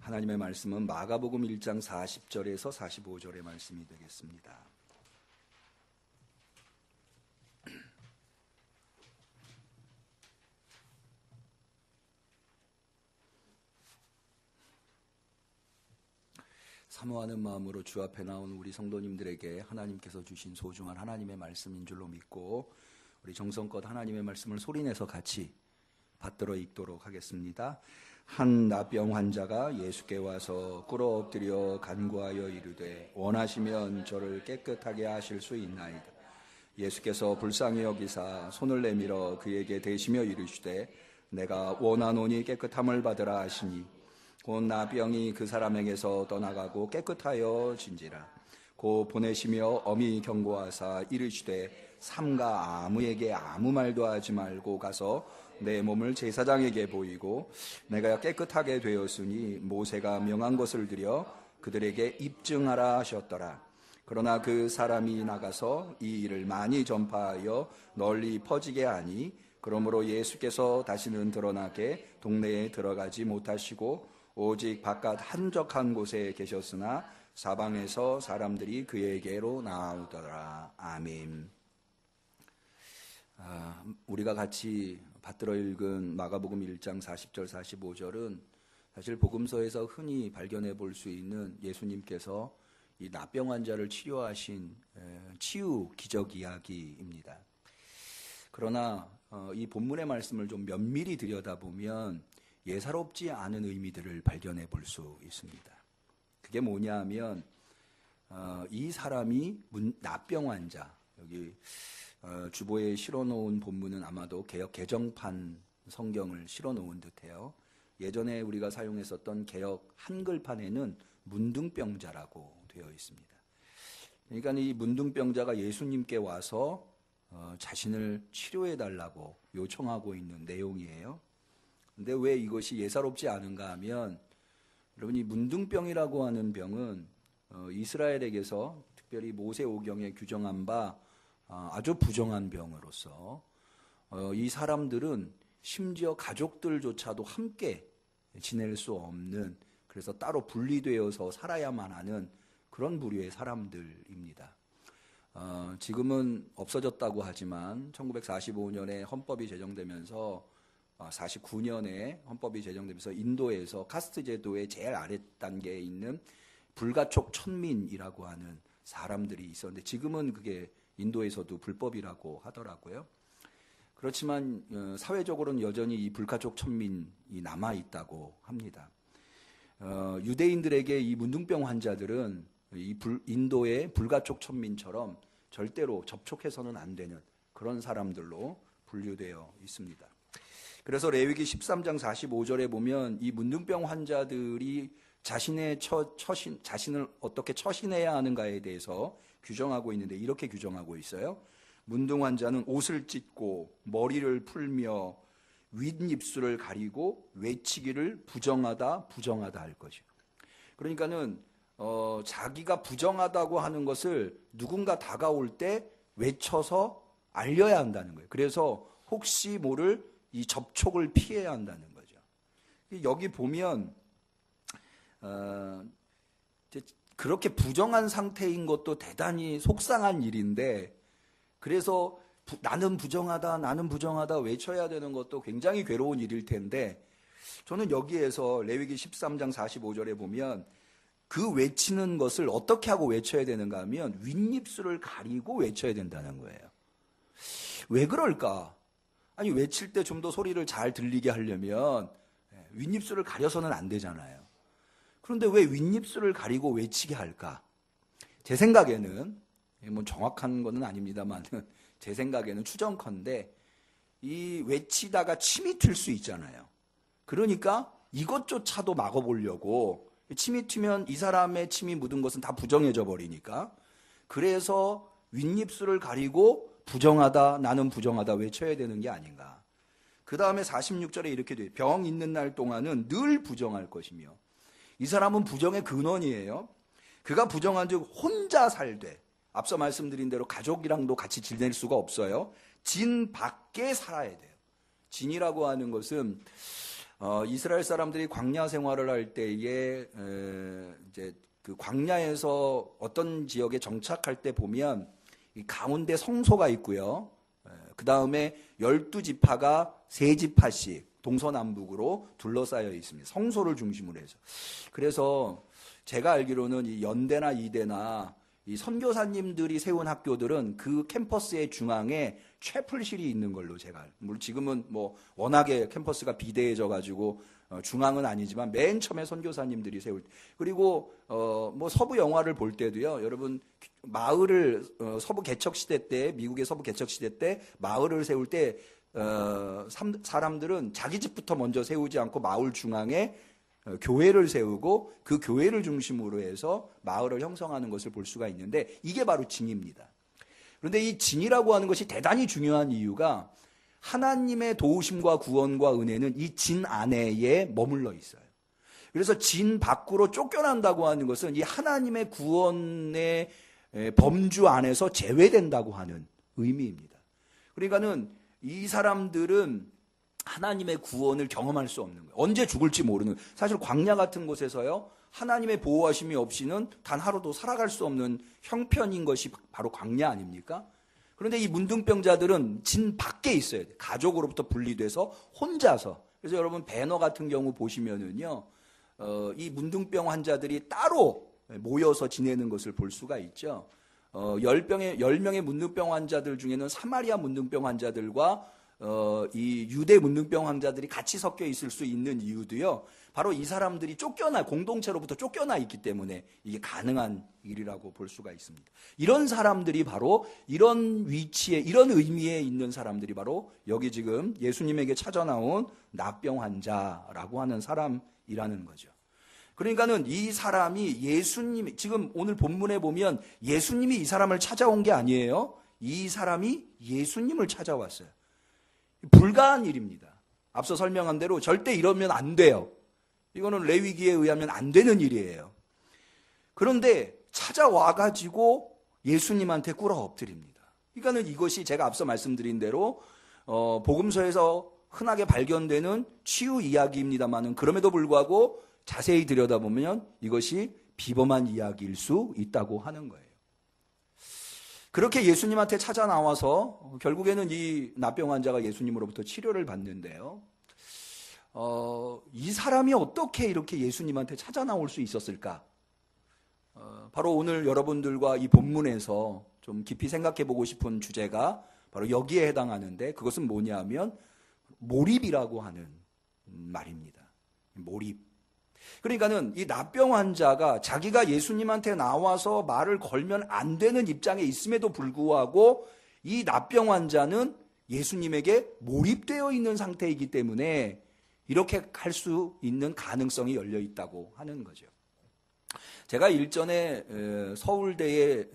하나님의 말씀은 마가복음 1장 40절에서 45절의 말씀이 되겠습니다. 사모하는 마음으로 주 앞에 나온 우리 성도님들에게 하나님께서 주신 소중한 하나님의 말씀인 줄로 믿고 우리 정성껏 하나님의 말씀을 소리내서 같이 받들어 읽도록 하겠습니다. 한 나병 환자가 예수께 와서 꿇어 엎드려 간구하여 이르되 원하시면 저를 깨끗하게 하실 수 있나이다. 예수께서 불쌍히 여기사 손을 내밀어 그에게 대시며 이르시되 내가 원하노니 깨끗함을 받으라 하시니 곧 나병이 그 사람에게서 떠나가고 깨끗하여 진지라. 곧 보내시며 엄히 경고하사 이르시되 삼가 아무에게 아무 말도 하지 말고 가서 내 몸을 제사장에게 보이고 내가 깨끗하게 되었으니 모세가 명한 것을 드려 그들에게 입증하라 하셨더라. 그러나 그 사람이 나가서 이 일을 많이 전파하여 널리 퍼지게 하니 그러므로 예수께서 다시는 드러나게 동네에 들어가지 못하시고 오직 바깥 한적한 곳에 계셨으나 사방에서 사람들이 그에게로 나오더라. 아멘. 우리가 같이 받들어 읽은 마가복음 1장 40절 45절은 사실 복음서에서 흔히 발견해 볼 수 있는 예수님께서 이 나병 환자를 치료하신 치유 기적 이야기입니다. 그러나 이 본문의 말씀을 좀 면밀히 들여다보면 예사롭지 않은 의미들을 발견해 볼 수 있습니다. 그게 뭐냐 하면 이 사람이 나병 환자, 여기 주보에 실어놓은 본문은 아마도 개역 개정판 성경을 실어놓은 듯해요. 예전에 우리가 사용했었던 개역 한글판에는 문둥병자라고 되어 있습니다. 그러니까 이 문둥병자가 예수님께 와서 자신을 치료해달라고 요청하고 있는 내용이에요. 근데 왜 이것이 예사롭지 않은가 하면 여러분 이 문둥병이라고 하는 병은 이스라엘에게서 특별히 모세오경에 규정한 바 아주 부정한 병으로서 이 사람들은 심지어 가족들조차도 함께 지낼 수 없는, 그래서 따로 분리되어서 살아야만 하는 그런 부류의 사람들입니다. 지금은 없어졌다고 하지만 1945년에 헌법이 제정되면서 49년에 헌법이 제정되면서 인도에서 카스트 제도의 제일 아래 단계에 있는 불가촉 천민이라고 하는 사람들이 있었는데 지금은 그게 인도에서도 불법이라고 하더라고요. 그렇지만 사회적으로는 여전히 이 불가촉 천민이 남아있다고 합니다. 유대인들에게 이 문둥병 환자들은 인도의 불가촉 천민처럼 절대로 접촉해서는 안 되는 그런 사람들로 분류되어 있습니다. 그래서 레위기 13장 45절에 보면 이 문둥병 환자들이 자신의 자신을 어떻게 처신해야 하는가에 대해서 규정하고 있는데 이렇게 규정하고 있어요. 문둥 환자는 옷을 찢고 머리를 풀며 윗입술을 가리고 외치기를 부정하다 할 것이요. 그러니까는 자기가 부정하다고 하는 것을 누군가 다가올 때 외쳐서 알려야 한다는 거예요. 그래서 혹시 모를 이 접촉을 피해야 한다는 거죠. 여기 보면 그렇게 부정한 상태인 것도 대단히 속상한 일인데, 그래서 나는 부정하다 외쳐야 되는 것도 굉장히 괴로운 일일 텐데, 저는 여기에서 레위기 13장 45절에 보면 그 외치는 것을 어떻게 하고 외쳐야 되는가 하면 윗입술을 가리고 외쳐야 된다는 거예요. 왜 그럴까? 아니 외칠 때 좀 더 소리를 잘 들리게 하려면 윗입술을 가려서는 안 되잖아요. 그런데 왜 윗입술을 가리고 외치게 할까? 제 생각에는, 뭐 정확한 건 아닙니다만 제 생각에는 추정컨대 이 외치다가 침이 튈 수 있잖아요. 그러니까 이것조차도 막아보려고, 침이 튀면 이 사람의 침이 묻은 것은 다 부정해져 버리니까, 그래서 윗입술을 가리고 나는 부정하다 외쳐야 되는 게 아닌가. 그 다음에 46절에 이렇게 돼요. 병 있는 날 동안은 늘 부정할 것이며. 이 사람은 부정의 근원이에요. 그가 부정한 즉 혼자 살되, 앞서 말씀드린 대로 가족이랑도 같이 지낼 수가 없어요. 진 밖에 살아야 돼요. 진이라고 하는 것은 이스라엘 사람들이 광야 생활을 할 때에 이제 그 광야에서 어떤 지역에 정착할 때 보면 이 가운데 성소가 있고요. 그 다음에 12지파가 3지파씩 동서남북으로 둘러싸여 있습니다. 성소를 중심으로 해서. 그래서 제가 알기로는 이 연대나 이대나 이 선교사님들이 세운 학교들은 그 캠퍼스의 중앙에 채플실이 있는 걸로 제가, 물론 지금은 뭐 워낙에 캠퍼스가 비대해져 가지고 중앙은 아니지만 맨 처음에 선교사님들이 세울 때, 그리고 뭐 서부 영화를 볼 때도요, 여러분 마을을 서부 개척 시대 때, 미국의 서부 개척 시대 때 마을을 세울 때 사람들은 자기 집부터 먼저 세우지 않고 마을 중앙에 교회를 세우고 그 교회를 중심으로 해서 마을을 형성하는 것을 볼 수가 있는데, 이게 바로 진입니다. 그런데 이 진이라고 하는 것이 대단히 중요한 이유가 하나님의 도우심과 구원과 은혜는 이 진 안에 머물러 있어요. 그래서 진 밖으로 쫓겨난다고 하는 것은 이 하나님의 구원의 범주 안에서 제외된다고 하는 의미입니다. 그러니까는 이 사람들은 하나님의 구원을 경험할 수 없는 거예요. 언제 죽을지 모르는, 사실 광야 같은 곳에서요, 하나님의 보호하심이 없이는 단 하루도 살아갈 수 없는 형편인 것이 바로 광야 아닙니까? 그런데 이 문둥병자들은 진 밖에 있어야 돼요. 가족으로부터 분리돼서 혼자서. 그래서 여러분 배너 같은 경우 보시면은요, 이 문둥병 환자들이 따로 모여서 지내는 것을 볼 수가 있죠. 10명의 문둥병 환자들 중에는 사마리아 문둥병 환자들과 이 유대 문둥병 환자들이 같이 섞여 있을 수 있는 이유도요, 바로 이 사람들이 공동체로부터 쫓겨나 있기 때문에 이게 가능한 일이라고 볼 수가 있습니다. 이런 사람들이 바로 이런 위치에, 이런 의미에 있는 사람들이 바로 여기 지금 예수님에게 찾아 나온 납병 환자라고 하는 사람이라는 거죠. 그러니까는 이 사람이 예수님, 지금 오늘 본문에 보면 예수님이 이 사람을 찾아온 게 아니에요. 이 사람이 예수님을 찾아왔어요. 불가한 일입니다. 앞서 설명한 대로 절대 이러면 안 돼요. 이거는 레위기에 의하면 안 되는 일이에요. 그런데 찾아와가지고 예수님한테 꿇어 엎드립니다. 그러니까는 이것이 제가 앞서 말씀드린 대로 복음서에서 흔하게 발견되는 치유 이야기입니다만은, 그럼에도 불구하고 자세히 들여다보면 이것이 비범한 이야기일 수 있다고 하는 거예요. 그렇게 예수님한테 찾아 나와서 결국에는 이 납병 환자가 예수님으로부터 치료를 받는데요. 이 사람이 어떻게 이렇게 예수님한테 찾아 나올 수 있었을까? 바로 오늘 여러분들과 이 본문에서 좀 깊이 생각해 보고 싶은 주제가 바로 여기에 해당하는데, 그것은 뭐냐면 몰입이라고 하는 말입니다. 몰입. 그러니까는 이 납병 환자가 자기가 예수님한테 나와서 말을 걸면 안 되는 입장에 있음에도 불구하고 이 납병 환자는 예수님에게 몰입되어 있는 상태이기 때문에 이렇게 할 수 있는 가능성이 열려 있다고 하는 거죠. 제가 일전에 서울대의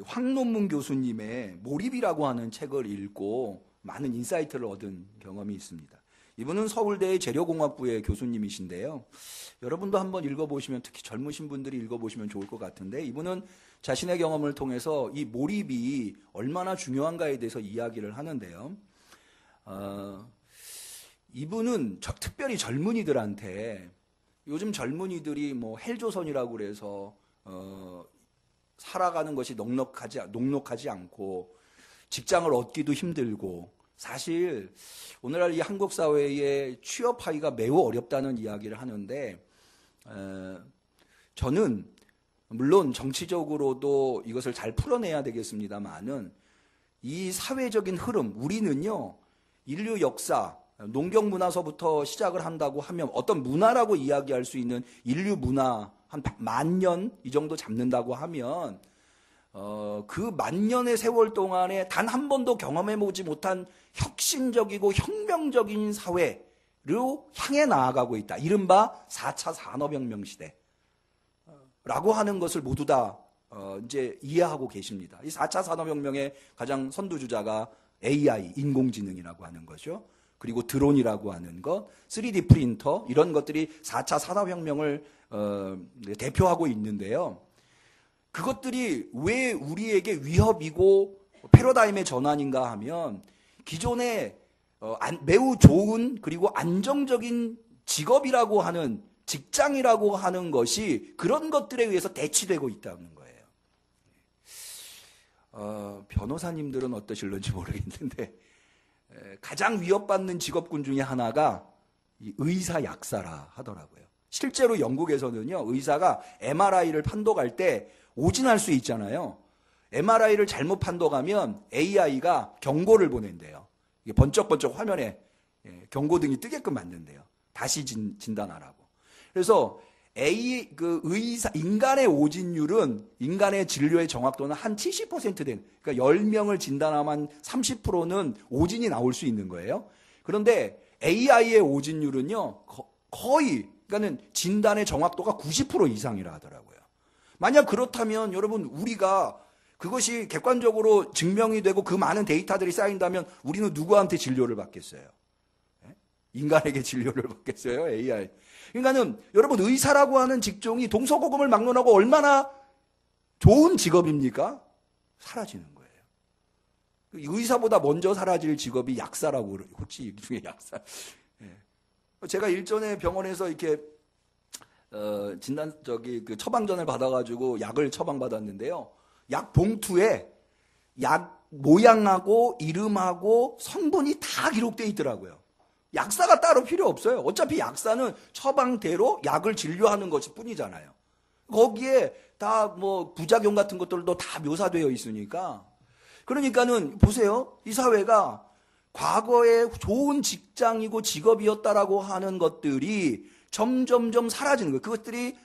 황논문 교수님의 몰입이라고 하는 책을 읽고 많은 인사이트를 얻은 경험이 있습니다. 이분은 서울대의 재료공학부의 교수님이신데요. 여러분도 한번 읽어보시면, 특히 젊으신 분들이 읽어보시면 좋을 것 같은데, 이분은 자신의 경험을 통해서 이 몰입이 얼마나 중요한가에 대해서 이야기를 하는데요. 이분은 특별히 젊은이들한테, 요즘 젊은이들이 뭐 헬조선이라고 그래서 살아가는 것이 녹록하지 않고 직장을 얻기도 힘들고, 사실 오늘날 이 한국 사회에 취업하기가 매우 어렵다는 이야기를 하는데, 저는 물론 정치적으로도 이것을 잘 풀어내야 되겠습니다만은, 이 사회적인 흐름, 우리는요, 인류 역사, 농경 문화서부터 시작을 한다고 하면, 어떤 문화라고 이야기할 수 있는 인류 문화 한 10,000년 이 정도 잡는다고 하면, 그 10,000년의 세월 동안에 단 한 번도 경험해보지 못한 혁신적이고 혁명적인 사회로 향해 나아가고 있다. 이른바 4차 산업혁명 시대라고 하는 것을 모두 다 이제 이해하고 계십니다. 이 4차 산업혁명의 가장 선두주자가 AI, 인공지능이라고 하는 거죠. 그리고 드론이라고 하는 것, 3D 프린터, 이런 것들이 4차 산업혁명을 대표하고 있는데요. 그것들이 왜 우리에게 위협이고 패러다임의 전환인가 하면, 기존의 매우 좋은 그리고 안정적인 직업이라고 하는 직장이라고 하는 것이 그런 것들에 의해서 대치되고 있다는 거예요. 변호사님들은 어떠실런지 모르겠는데 가장 위협받는 직업군 중에 하나가 이 의사 약사라 하더라고요. 실제로 영국에서는요, 의사가 MRI를 판독할 때 오진할 수 있잖아요. MRI를 잘못 판독하면 AI가 경고를 보낸대요. 이게 번쩍번쩍 화면에 경고등이 뜨게끔 만든대요. 다시 진단하라고. 그래서 인간의 오진율은 인간의 진료의 정확도는 한 70% 되는, 그러니까 10명을 진단하면 30%는 오진이 나올 수 있는 거예요. 그런데 AI의 오진율은요, 거의, 그러니까는 진단의 정확도가 90% 이상이라 하더라고요. 만약 그렇다면 여러분, 우리가 그것이 객관적으로 증명이 되고 그 많은 데이터들이 쌓인다면 우리는 누구한테 진료를 받겠어요? 인간에게 진료를 받겠어요? AI. 그러니까는 여러분, 의사라고 하는 직종이 동서고금을 막론하고 얼마나 좋은 직업입니까? 사라지는 거예요. 의사보다 먼저 사라질 직업이 약사라고 그래요. 혹시 이 중에 약사? 제가 일전에 병원에서 이렇게 그 처방전을 받아가지고 약을 처방받았는데요. 약 봉투에 약 모양하고 이름하고 성분이 다 기록되어 있더라고요. 약사가 따로 필요 없어요. 어차피 약사는 처방대로 약을 진료하는 것일 뿐이잖아요. 거기에 다 뭐 부작용 같은 것들도 다 묘사되어 있으니까. 그러니까는 보세요. 이 사회가 과거에 좋은 직장이고 직업이었다라고 하는 것들이 점점점 사라지는 거예요. 그것들이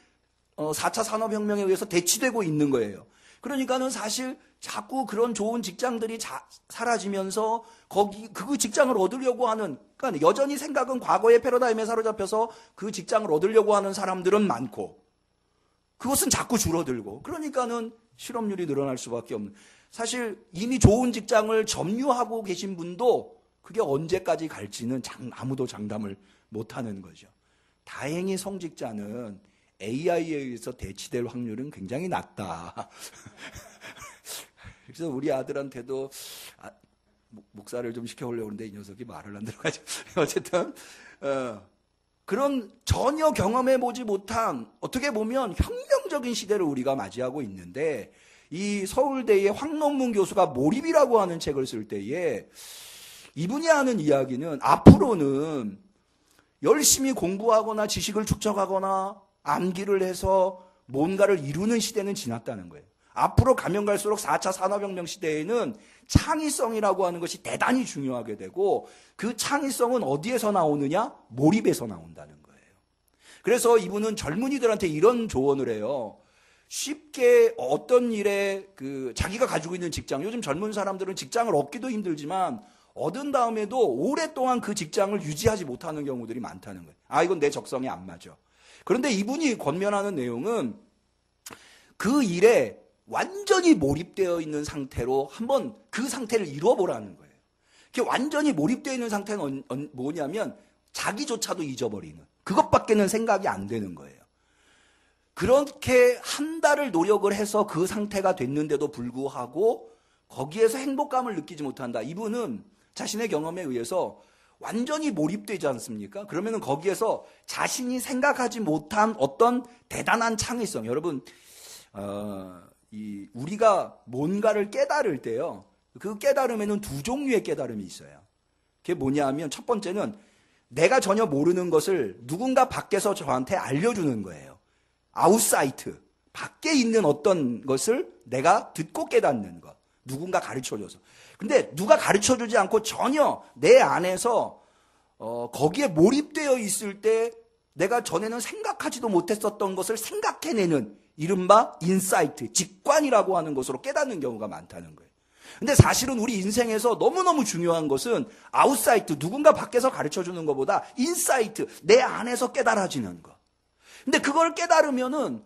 4차 산업혁명에 의해서 대치되고 있는 거예요. 그러니까는 사실 자꾸 그런 좋은 직장들이 사라지면서 그 직장을 얻으려고 하는, 그러니까 여전히 생각은 과거의 패러다임에 사로잡혀서 그 직장을 얻으려고 하는 사람들은 많고, 그것은 자꾸 줄어들고, 그러니까는 실업률이 늘어날 수밖에 없는. 사실 이미 좋은 직장을 점유하고 계신 분도 그게 언제까지 갈지는 아무도 장담을 못하는 거죠. 다행히 성직자는 AI에 의해서 대치될 확률은 굉장히 낮다. 그래서 우리 아들한테도 목사를 좀 시켜보려고 하는데 이 녀석이 말을 안 들어가죠. 어쨌든 그런 전혀 경험해보지 못한, 어떻게 보면 혁명적인 시대를 우리가 맞이하고 있는데, 이 서울대의 황논문 교수가 몰입이라고 하는 책을 쓸 때에 이분이 하는 이야기는 앞으로는 열심히 공부하거나 지식을 축적하거나 암기를 해서 뭔가를 이루는 시대는 지났다는 거예요. 앞으로 가면 갈수록 4차 산업혁명 시대에는 창의성이라고 하는 것이 대단히 중요하게 되고, 그 창의성은 어디에서 나오느냐? 몰입에서 나온다는 거예요. 그래서 이분은 젊은이들한테 이런 조언을 해요. 쉽게 어떤 일에 자기가 가지고 있는 직장, 요즘 젊은 사람들은 직장을 얻기도 힘들지만 얻은 다음에도 오랫동안 그 직장을 유지하지 못하는 경우들이 많다는 거예요. 이건 내 적성에 안 맞아. 그런데 이분이 권면하는 내용은 그 일에 완전히 몰입되어 있는 상태로 한번 그 상태를 이뤄보라는 거예요. 그게 완전히 몰입되어 있는 상태는 뭐냐면 자기조차도 잊어버리는, 그것밖에는 생각이 안 되는 거예요. 그렇게 한 달을 노력을 해서 그 상태가 됐는데도 불구하고 거기에서 행복감을 느끼지 못한다. 이분은 자신의 경험에 의해서 완전히 몰입되지 않습니까? 그러면은 거기에서 자신이 생각하지 못한 어떤 대단한 창의성, 여러분, 우리가 뭔가를 깨달을 때요, 그 깨달음에는 두 종류의 깨달음이 있어요. 그게 뭐냐 하면, 첫 번째는 내가 전혀 모르는 것을 누군가 밖에서 저한테 알려주는 거예요. 아웃사이트, 밖에 있는 어떤 것을 내가 듣고 깨닫는 것, 누군가 가르쳐줘서. 근데 누가 가르쳐주지 않고 전혀 내 안에서 거기에 몰입되어 있을 때 내가 전에는 생각하지도 못했었던 것을 생각해내는, 이른바 인사이트, 직관이라고 하는 것으로 깨닫는 경우가 많다는 거예요. 근데 사실은 우리 인생에서 너무너무 중요한 것은 아웃사이트, 누군가 밖에서 가르쳐주는 것보다 인사이트, 내 안에서 깨달아지는 것. 근데 그걸 깨달으면은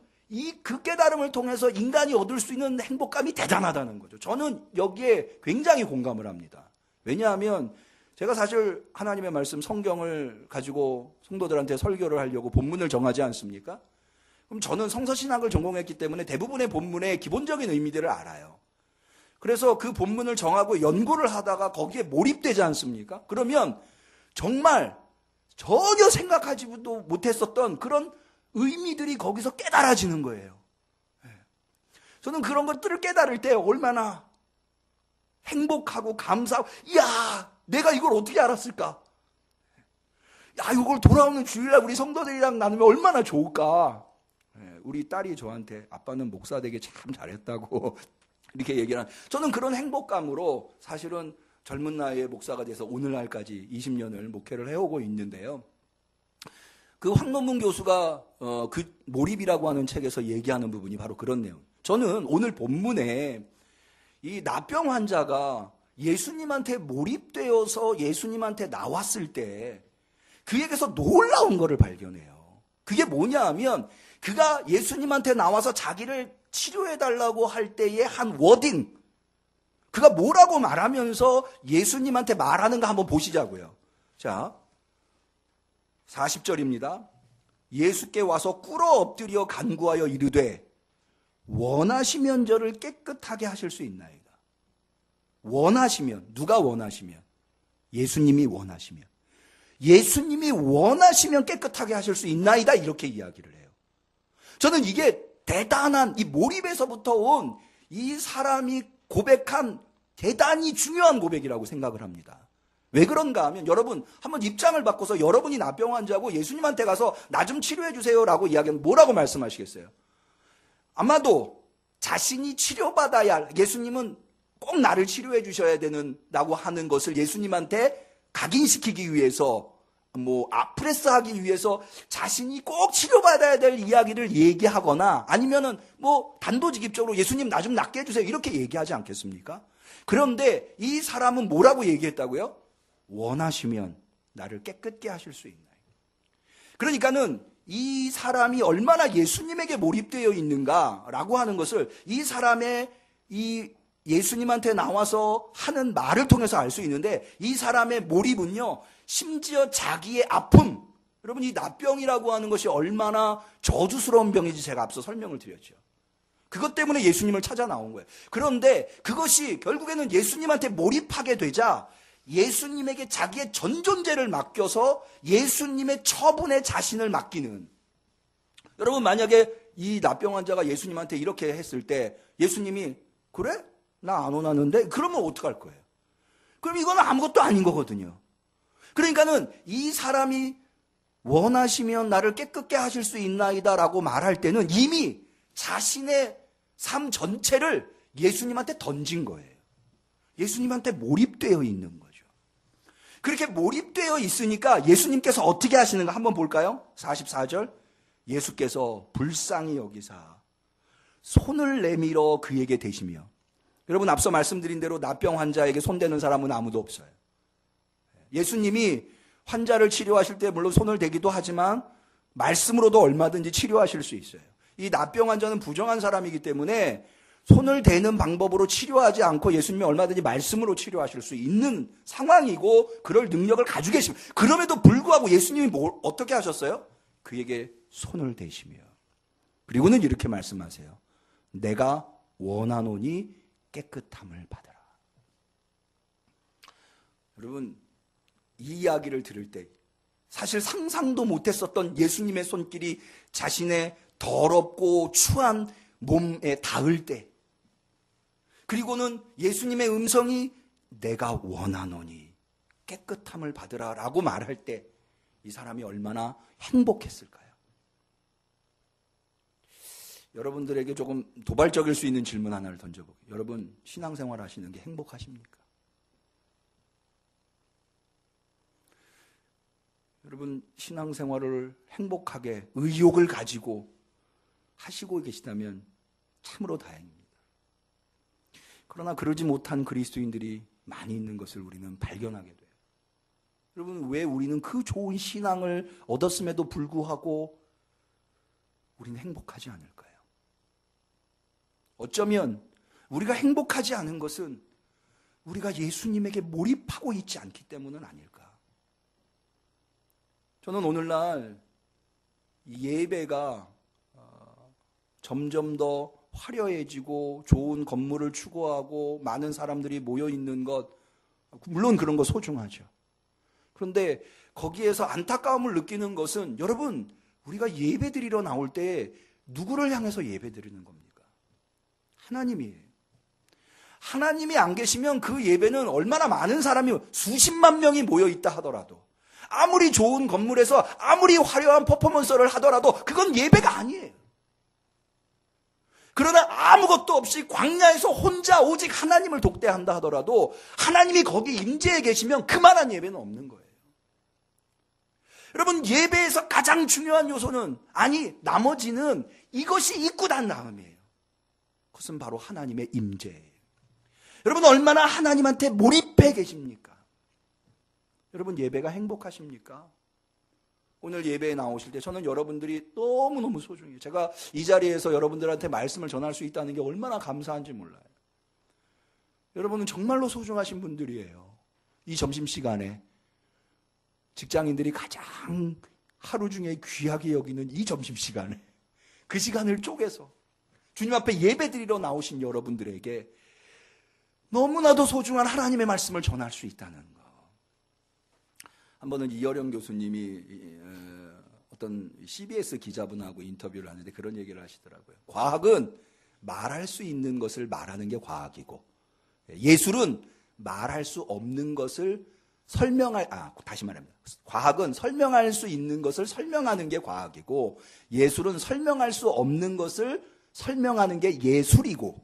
그 깨달음을 통해서 인간이 얻을 수 있는 행복감이 대단하다는 거죠. 저는 여기에 굉장히 공감을 합니다. 왜냐하면 제가 사실 하나님의 말씀, 성경을 가지고 성도들한테 설교를 하려고 본문을 정하지 않습니까? 그럼 저는 성서신학을 전공했기 때문에 대부분의 본문의 기본적인 의미들을 알아요. 그래서 그 본문을 정하고 연구를 하다가 거기에 몰입되지 않습니까? 그러면 정말 전혀 생각하지도 못했었던 그런 의미들이 거기서 깨달아지는 거예요. 저는 그런 것들을 깨달을 때 얼마나 행복하고 감사하고, 이야, 내가 이걸 어떻게 알았을까? 야, 이걸 돌아오는 주일날 우리 성도들이랑 나누면 얼마나 좋을까? 우리 딸이 저한테 아빠는 목사 되게 참 잘했다고 이렇게 얘기를 하는, 저는 그런 행복감으로 사실은 젊은 나이에 목사가 돼서 오늘날까지 20년을 목회를 해오고 있는데요. 그 황론문 교수가 그 몰입이라고 하는 책에서 얘기하는 부분이 바로 그런 내용. 저는 오늘 본문에 이 나병 환자가 예수님한테 몰입되어서 예수님한테 나왔을 때 그에게서 놀라운 것을 발견해요. 그게 뭐냐 하면 그가 예수님한테 나와서 자기를 치료해달라고 할 때의 한 워딩, 그가 뭐라고 말하면서 예수님한테 말하는가 한번 보시자고요. 자, 40절입니다. 예수께 와서 꿇어 엎드려 간구하여 이르되 원하시면 저를 깨끗하게 하실 수 있나이다. 원하시면, 누가 원하시면? 예수님이 원하시면. 예수님이 원하시면 깨끗하게 하실 수 있나이다, 이렇게 이야기를 해요. 저는 이게 대단한, 이 몰입에서부터 온 이 사람이 고백한 대단히 중요한 고백이라고 생각을 합니다. 왜 그런가 하면, 여러분 한번 입장을 바꿔서 여러분이 나병 환자고 예수님한테 가서 나 좀 치료해 주세요라고 이야기하면 뭐라고 말씀하시겠어요? 아마도 자신이 치료받아야, 예수님은 꼭 나를 치료해 주셔야 된다고 하는 것을 예수님한테 각인시키기 위해서, 프레스하기 위해서 자신이 꼭 치료받아야 될 이야기를 얘기하거나 아니면은 단도직입적으로 예수님 나 좀 낫게 해주세요 이렇게 얘기하지 않겠습니까? 그런데 이 사람은 뭐라고 얘기했다고요? 원하시면 나를 깨끗게 하실 수 있나요? 그러니까는 이 사람이 얼마나 예수님에게 몰입되어 있는가라고 하는 것을 이 사람의 이 예수님한테 나와서 하는 말을 통해서 알 수 있는데, 이 사람의 몰입은요, 심지어 자기의 아픔, 여러분 이 나병이라고 하는 것이 얼마나 저주스러운 병인지 제가 앞서 설명을 드렸죠. 그것 때문에 예수님을 찾아 나온 거예요. 그런데 그것이 결국에는 예수님한테 몰입하게 되자 예수님에게 자기의 전 존재를 맡겨서 예수님의 처분에 자신을 맡기는, 여러분 만약에 이 나병 환자가 예수님한테 이렇게 했을 때 예수님이 그래? 나 안 원하는데? 그러면 어떡할 거예요? 그럼 이거는 아무것도 아닌 거거든요. 그러니까는 이 사람이 원하시면 나를 깨끗게 하실 수 있나이다 라고 말할 때는 이미 자신의 삶 전체를 예수님한테 던진 거예요. 예수님한테 몰입되어 있는 거죠. 그렇게 몰입되어 있으니까 예수님께서 어떻게 하시는가 한번 볼까요? 44절, 예수께서 불쌍히 여기사 손을 내밀어 그에게 대시며, 여러분 앞서 말씀드린 대로 나병 환자에게 손대는 사람은 아무도 없어요. 예수님이 환자를 치료하실 때 물론 손을 대기도 하지만 말씀으로도 얼마든지 치료하실 수 있어요. 이 나병 환자는 부정한 사람이기 때문에 손을 대는 방법으로 치료하지 않고 예수님이 얼마든지 말씀으로 치료하실 수 있는 상황이고 그럴 능력을 가지고 계십니다. 그럼에도 불구하고 예수님이 어떻게 하셨어요? 그에게 손을 대시며, 그리고는 이렇게 말씀하세요. 내가 원하노니 깨끗함을 받아라. 여러분 이 이야기를 들을 때 사실 상상도 못했었던 예수님의 손길이 자신의 더럽고 추한 몸에 닿을 때, 그리고는 예수님의 음성이 내가 원하노니 깨끗함을 받으라 라고 말할 때 이 사람이 얼마나 행복했을까요? 여러분들에게 조금 도발적일 수 있는 질문 하나를 던져볼게요. 여러분 신앙생활 하시는 게 행복하십니까? 여러분 신앙생활을 행복하게 의욕을 가지고 하시고 계시다면 참으로 다행입니다. 그러나 그러지 못한 그리스도인들이 많이 있는 것을 우리는 발견하게 돼요. 여러분 왜 우리는 그 좋은 신앙을 얻었음에도 불구하고 우리는 행복하지 않을까요? 어쩌면 우리가 행복하지 않은 것은 우리가 예수님에게 몰입하고 있지 않기 때문은 아닐까. 저는 오늘날 예배가 점점 더 화려해지고 좋은 건물을 추구하고 많은 사람들이 모여 있는 것, 물론 그런 거 소중하죠. 그런데 거기에서 안타까움을 느끼는 것은 여러분, 우리가 예배드리러 나올 때 누구를 향해서 예배드리는 겁니까? 하나님이에요. 하나님이 안 계시면 그 예배는 얼마나 많은 사람이, 수십만 명이 모여 있다 하더라도, 아무리 좋은 건물에서 아무리 화려한 퍼포먼스를 하더라도 그건 예배가 아니에요. 그러나 아무것도 없이 광야에서 혼자 오직 하나님을 독대한다 하더라도 하나님이 거기 임재해 계시면 그만한 예배는 없는 거예요. 여러분, 예배에서 가장 중요한 요소는, 아니 나머지는 이것이 있고 난 다음이에요. 그것은 바로 하나님의 임재예요. 여러분, 얼마나 하나님한테 몰입해 계십니까? 여러분, 예배가 행복하십니까? 오늘 예배에 나오실 때 저는 여러분들이 너무너무 소중해요. 제가 이 자리에서 여러분들한테 말씀을 전할 수 있다는 게 얼마나 감사한지 몰라요. 여러분은 정말로 소중하신 분들이에요. 이 점심시간에 직장인들이 가장 하루 중에 귀하게 여기는 이 점심시간에, 그 시간을 쪼개서 주님 앞에 예배드리러 나오신 여러분들에게 너무나도 소중한 하나님의 말씀을 전할 수 있다는 것. 한 번은 이어령 교수님이 어떤 CBS 기자분하고 인터뷰를 하는데 그런 얘기를 하시더라고요. 과학은 말할 수 있는 것을 말하는 게 과학이고, 예술은 말할 수 없는 것을 다시 말합니다. 과학은 설명할 수 있는 것을 설명하는 게 과학이고, 예술은 설명할 수 없는 것을 설명하는 게 예술이고,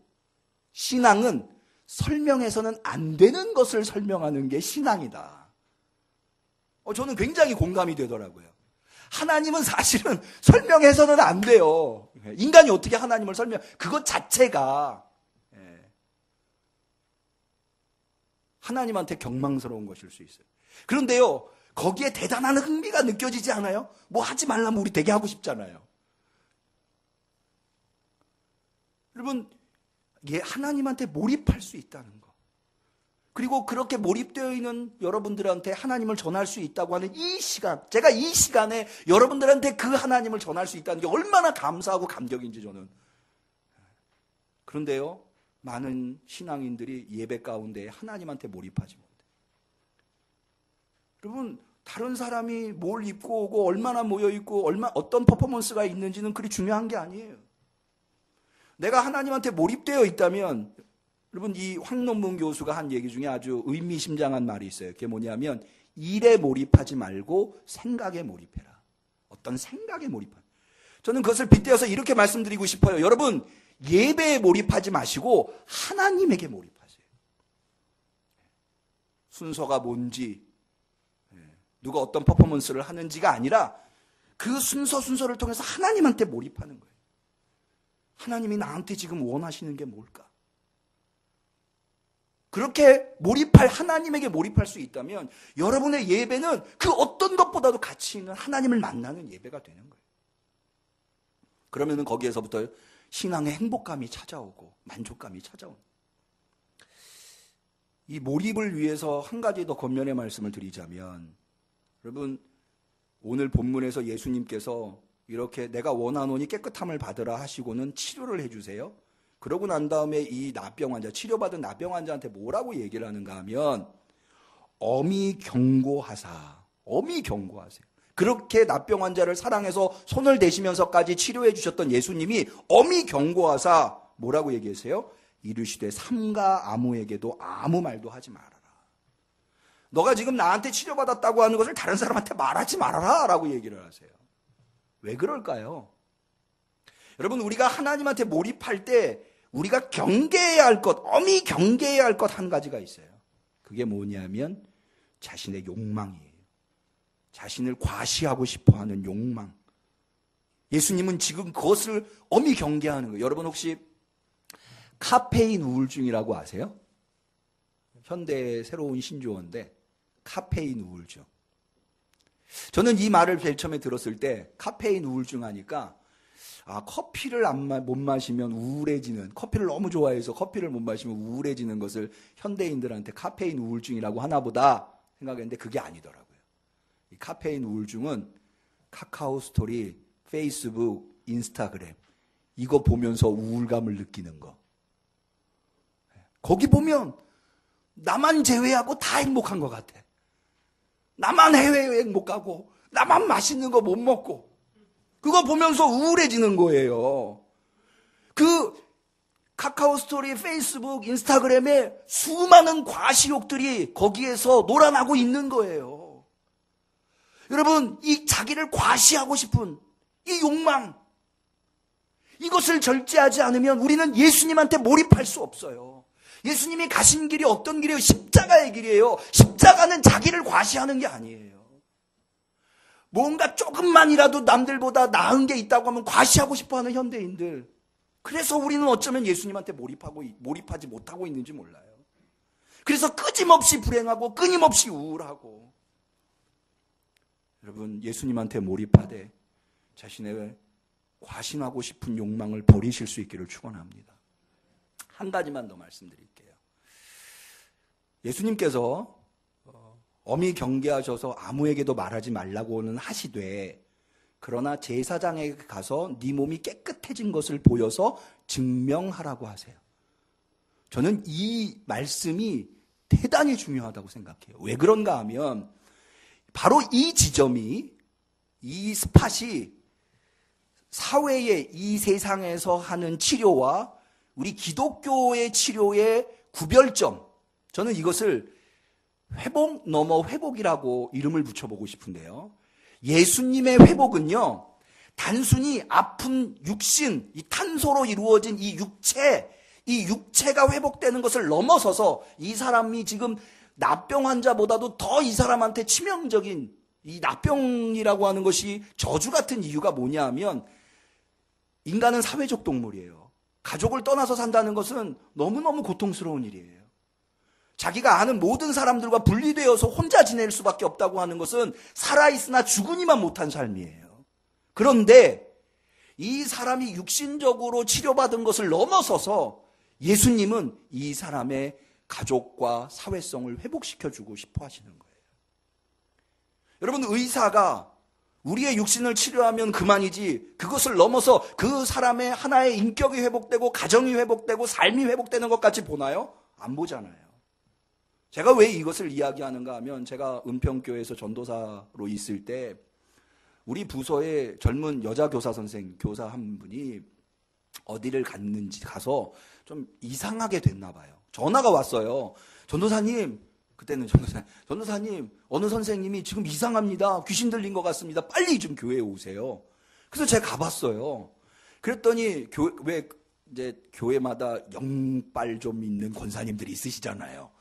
신앙은 설명해서는 안 되는 것을 설명하는 게 신앙이다. 저는 굉장히 공감이 되더라고요. 하나님은 사실은 설명해서는 안 돼요. 인간이 어떻게 하나님을 그것 자체가 하나님한테 경망스러운 것일 수 있어요. 그런데요, 거기에 대단한 흥미가 느껴지지 않아요? 뭐 하지 말라면 우리 되게 하고 싶잖아요. 여러분, 하나님한테 몰입할 수 있다는 거, 그리고 그렇게 몰입되어 있는 여러분들한테 하나님을 전할 수 있다고 하는 이 시간, 제가 이 시간에 여러분들한테 그 하나님을 전할 수 있다는 게 얼마나 감사하고 감격인지 저는. 그런데요, 많은 신앙인들이 예배 가운데 하나님한테 몰입하지 못해요. 여러분, 다른 사람이 뭘 입고 오고 얼마나 모여 있고 어떤 퍼포먼스가 있는지는 그리 중요한 게 아니에요. 내가 하나님한테 몰입되어 있다면, 여러분, 이 황론문 교수가 한 얘기 중에 아주 의미심장한 말이 있어요. 그게 뭐냐면, 일에 몰입하지 말고 생각에 몰입해라. 어떤 생각에 몰입하라. 저는 그것을 빗대어서 이렇게 말씀드리고 싶어요. 여러분, 예배에 몰입하지 마시고 하나님에게 몰입하세요. 순서가 뭔지, 누가 어떤 퍼포먼스를 하는지가 아니라 그 순서를 통해서 하나님한테 몰입하는 거예요. 하나님이 나한테 지금 원하시는 게 뭘까? 그렇게 하나님에게 몰입할 수 있다면 여러분의 예배는 그 어떤 것보다도 가치 있는 하나님을 만나는 예배가 되는 거예요. 그러면은 거기에서부터 신앙의 행복감이 찾아오고 만족감이 찾아옵니다. 이 몰입을 위해서 한 가지 더 권면의 말씀을 드리자면, 여러분, 오늘 본문에서 예수님께서 이렇게 내가 원하노니 깨끗함을 받으라 하시고는 치료를 해주세요. 그러고 난 다음에 이 나병 환자, 치료받은 나병 환자한테 뭐라고 얘기를 하는가 하면, 엄히 경고하세요. 그렇게 나병 환자를 사랑해서 손을 대시면서까지 치료해 주셨던 예수님이 엄히 경고하사 뭐라고 얘기하세요? 이르시되 삼가 아무에게도 아무 말도 하지 말아라. 너가 지금 나한테 치료받았다고 하는 것을 다른 사람한테 말하지 말아라 라고 얘기를 하세요. 왜 그럴까요? 여러분, 우리가 하나님한테 몰입할 때 우리가 경계해야 할 것, 엄히 경계해야 할 것 한 가지가 있어요. 그게 뭐냐면 자신의 욕망이에요. 자신을 과시하고 싶어하는 욕망. 예수님은 지금 그것을 엄히 경계하는 거예요. 여러분, 혹시 카페인 우울증이라고 아세요? 현대의 새로운 신조어인데 카페인 우울증. 저는 이 말을 제일 처음에 들었을 때 카페인 우울증 하니까 커피를 못 마시면 우울해지는, 커피를 너무 좋아해서 커피를 못 마시면 우울해지는 것을 현대인들한테 카페인 우울증이라고 하나 보다 생각했는데 그게 아니더라고요. 이 카페인 우울증은 카카오 스토리, 페이스북, 인스타그램, 이거 보면서 우울감을 느끼는 거. 거기 보면 나만 제외하고 다 행복한 것 같아. 나만 해외여행 못 가고 나만 맛있는 거 못 먹고 그거 보면서 우울해지는 거예요. 그 카카오 스토리, 페이스북, 인스타그램에 수많은 과시욕들이 거기에서 놀아나고 있는 거예요. 여러분, 이 자기를 과시하고 싶은 이 욕망, 이것을 절제하지 않으면 우리는 예수님한테 몰입할 수 없어요. 예수님이 가신 길이 어떤 길이에요? 십자가의 길이에요. 십자가는 자기를 과시하는 게 아니에요. 뭔가 조금만이라도 남들보다 나은 게 있다고 하면 과시하고 싶어하는 현대인들. 그래서 우리는 어쩌면 예수님한테 몰입하지 못하고 있는지 몰라요. 그래서 끊임없이 불행하고 끊임없이 우울하고. 여러분, 예수님한테 몰입하되 자신의 과신하고 싶은 욕망을 버리실 수 있기를 축원합니다. 한 가지만 더 말씀드릴게요. 예수님께서 엄히 경계하셔서 아무에게도 말하지 말라고는 하시되, 그러나 제사장에게 가서 네 몸이 깨끗해진 것을 보여서 증명하라고 하세요. 저는 이 말씀이 대단히 중요하다고 생각해요. 왜 그런가 하면 바로 이 지점이, 이 스팟이 사회의 이 세상에서 하는 치료와 우리 기독교의 치료의 구별점, 저는 이것을 회복 넘어 회복이라고 이름을 붙여보고 싶은데요. 예수님의 회복은요, 단순히 아픈 육신, 이 탄소로 이루어진 이 육체가 회복되는 것을 넘어서서 이 사람이 지금 납병 환자보다도 더 이 사람한테 치명적인 이 납병이라고 하는 것이 저주 같은 이유가 뭐냐 하면, 인간은 사회적 동물이에요. 가족을 떠나서 산다는 것은 너무너무 고통스러운 일이에요. 자기가 아는 모든 사람들과 분리되어서 혼자 지낼 수밖에 없다고 하는 것은 살아있으나 죽으니만 못한 삶이에요. 그런데 이 사람이 육신적으로 치료받은 것을 넘어서서 예수님은 이 사람의 가족과 사회성을 회복시켜주고 싶어 하시는 거예요. 여러분, 의사가 우리의 육신을 치료하면 그만이지, 그것을 넘어서 그 사람의 하나의 인격이 회복되고 가정이 회복되고 삶이 회복되는 것까지 보나요? 안 보잖아요. 제가 왜 이것을 이야기하는가 하면, 제가 은평교회에서 전도사로 있을 때 우리 부서에 젊은 여자 교사 한 분이 어디를 갔는지 가서 좀 이상하게 됐나 봐요. 전화가 왔어요. 전도사님, 그때는 전도사님, 어느 선생님이 지금 이상합니다. 귀신 들린 것 같습니다. 빨리 좀 교회에 오세요. 그래서 제가 가봤어요. 그랬더니 왜 이제 교회마다 영빨 좀 있는 권사님들이 있으시잖아요.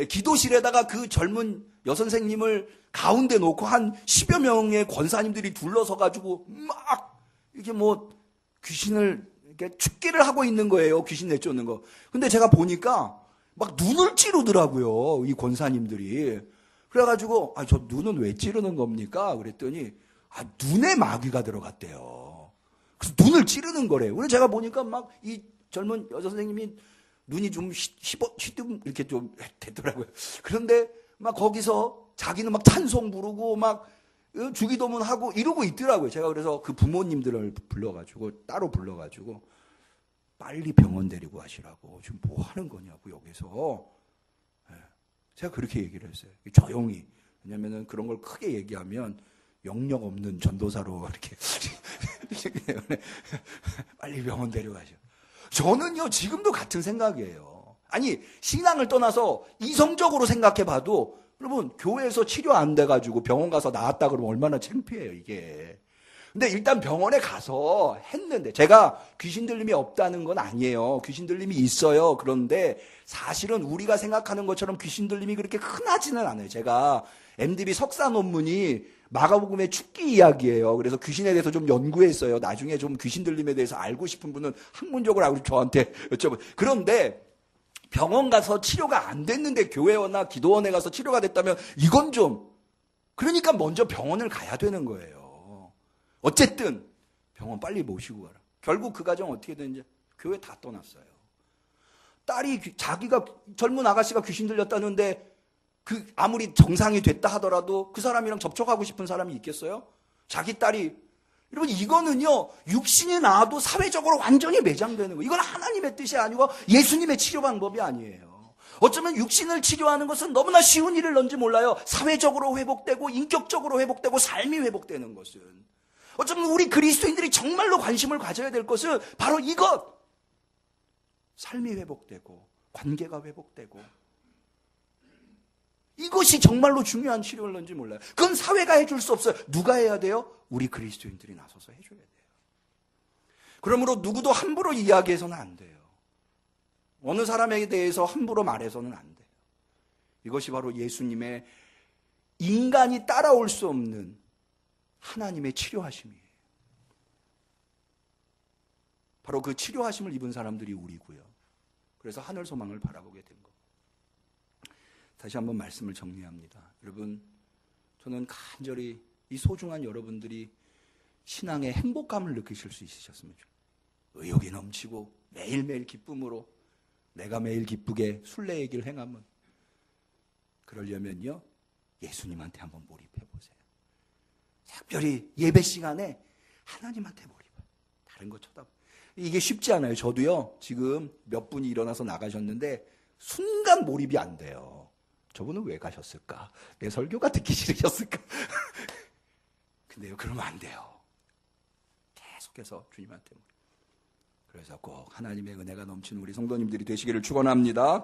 기도실에다가 그 젊은 여선생님을 가운데 놓고 한 10여 명의 권사님들이 둘러서가지고 막 이게 뭐 귀신을 이렇게 축기를 하고 있는 거예요. 귀신 내쫓는 거. 근데 제가 보니까 막 눈을 찌르더라고요, 이 권사님들이. 그래가지고, 저 눈은 왜 찌르는 겁니까? 그랬더니, 눈에 마귀가 들어갔대요. 그래서 눈을 찌르는 거래요. 그래서 제가 보니까 막 이 젊은 여자 선생님이 눈이 좀 휘둥 이렇게 좀 됐더라고요. 그런데 막 거기서 자기는 막 찬송 부르고 막 주기도문 하고 이러고 있더라고요. 제가 그래서 그 부모님들을 따로 불러가지고 빨리 병원 데리고 가시라고. 지금 뭐 하는 거냐고, 여기서. 제가 그렇게 얘기를 했어요. 조용히. 왜냐면은 그런 걸 크게 얘기하면 영역 없는 전도사로 이렇게 빨리 병원 데려가셔. 저는요, 지금도 같은 생각이에요. 아니, 신앙을 떠나서 이성적으로 생각해 봐도, 여러분, 교회에서 치료 안 돼가지고 병원 가서 나았다 그러면 얼마나 창피해요, 이게. 근데 일단 병원에 가서 했는데, 제가 귀신 들림이 없다는 건 아니에요. 귀신 들림이 있어요. 그런데 사실은 우리가 생각하는 것처럼 귀신 들림이 그렇게 흔하지는 않아요. 제가 MDB 석사 논문이 마가복음의 축기 이야기예요. 그래서 귀신에 대해서 좀 연구했어요. 나중에 좀 귀신 들림에 대해서 알고 싶은 분은 학문적으로 알고 저한테 여쭤보세요. 그런데 병원 가서 치료가 안 됐는데 교회나 기도원에 가서 치료가 됐다면 이건 좀, 그러니까 먼저 병원을 가야 되는 거예요. 어쨌든 병원 빨리 모시고 가라. 결국 그 가정 어떻게 됐는지 교회 다 떠났어요. 자기가 젊은 아가씨가 귀신 들렸다는데 아무리 정상이 됐다 하더라도 그 사람이랑 접촉하고 싶은 사람이 있겠어요? 자기 딸이 여러분, 이거는요, 육신이 나와도 사회적으로 완전히 매장되는 거예요. 이건 하나님의 뜻이 아니고 예수님의 치료 방법이 아니에요. 어쩌면 육신을 치료하는 것은 너무나 쉬운 일을런지 몰라요. 사회적으로 회복되고 인격적으로 회복되고 삶이 회복되는 것은. 어쩌면 우리 그리스도인들이 정말로 관심을 가져야 될 것은 바로 이것. 삶이 회복되고 관계가 회복되고 이것이 정말로 중요한 치료일런지 몰라요. 그건 사회가 해줄 수 없어요. 누가 해야 돼요? 우리 그리스도인들이 나서서 해줘야 돼요. 그러므로 누구도 함부로 이야기해서는 안 돼요. 어느 사람에 대해서 함부로 말해서는 안 돼요. 이것이 바로 예수님의 인간이 따라올 수 없는 하나님의 치료하심이에요. 바로 그 치료하심을 입은 사람들이 우리고요. 그래서 하늘 소망을 바라보게 된 겁니다. 다시 한번 말씀을 정리합니다. 여러분, 저는 간절히 이 소중한 여러분들이 신앙의 행복감을 느끼실 수 있으셨으면 좋겠어요. 의욕이 넘치고 매일매일 기쁨으로 내가 매일 기쁘게 순례의 행하면, 그러려면요, 예수님한테 한번 몰입해 보세요. 특별히 예배 시간에 하나님한테 몰입해요. 다른 거 쳐다보고. 이게 쉽지 않아요. 저도요, 지금 몇 분이 일어나서 나가셨는데 순간 몰입이 안 돼요. 저분은 왜 가셨을까? 내 설교가 듣기 싫으셨을까? 근데요, 그러면 안 돼요. 계속해서 주님한테. 그래서 꼭 하나님의 은혜가 넘치는 우리 성도님들이 되시기를 축원합니다.